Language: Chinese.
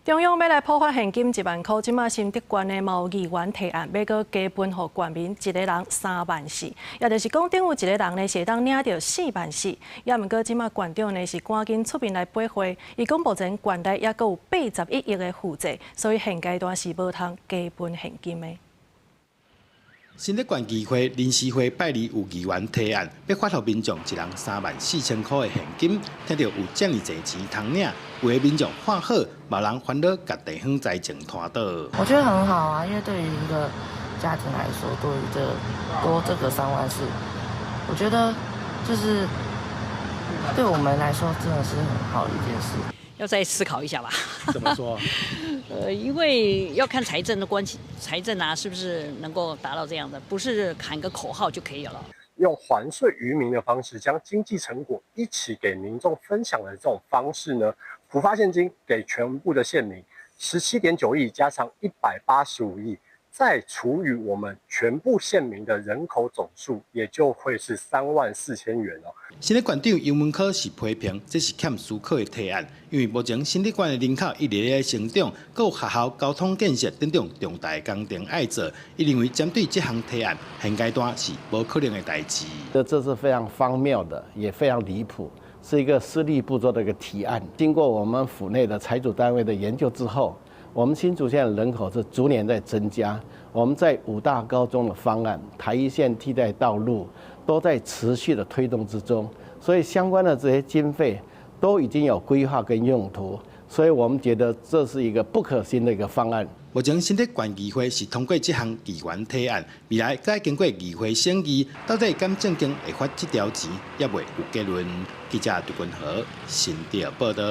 中央要来普发现金1万块，即马新德县的毛议员提案，要搁加分予县民一个人3万4，也就是讲，顶有一个人呢是会当领到4万4。也毋过，即马县长呢是赶紧出面来驳回，伊讲目前县内也搁有81亿的负债，所以现阶段是无通加分现金的。 新德县议会临时会拜二有议员提案，要发予民众一人3万4千块的现金，听到有这么侪钱通领，有的民众看好，某人烦恼甲地方财政拖倒。我觉得很好啊，因为对于一个家庭来说，多这个3万4，我觉得就是对我们来说真的是很好的一件事。 要再思考一下吧。怎么说？因为要看财政的关系，财政啊是不是能够达到这样的，不是喊个口号就可以了。用还税于民的方式，将经济成果一起给民众分享的这种方式呢，普发现金给全部的县民，17.9亿加上185亿。 再除以我们全部县民的人口总数，也就会是3万4千元哦。新德县长杨文科是批评，这是欠思考的提案，因为目前新德县的人口一直在成长，各有学校、交通建设等等重大工程要做。伊认为针对这项提案，现阶段是无可能的代志。这是非常荒谬的，也非常离谱，是一个私利不周的一个提案。经过我们府内的财主单位的研究之后。 我们新竹县的人口是逐年在增加，我们在5大高中的方案、台一线替代道路都在持续的推动之中，所以相关的这些经费都已经有规划跟用途，所以我们觉得这是一个不可行的一个方案。目前新德县议会是通过这项议员提案，未来再经过议会审议，到底敢正经会发这条钱，也未有结论。记者杜君和新德报道。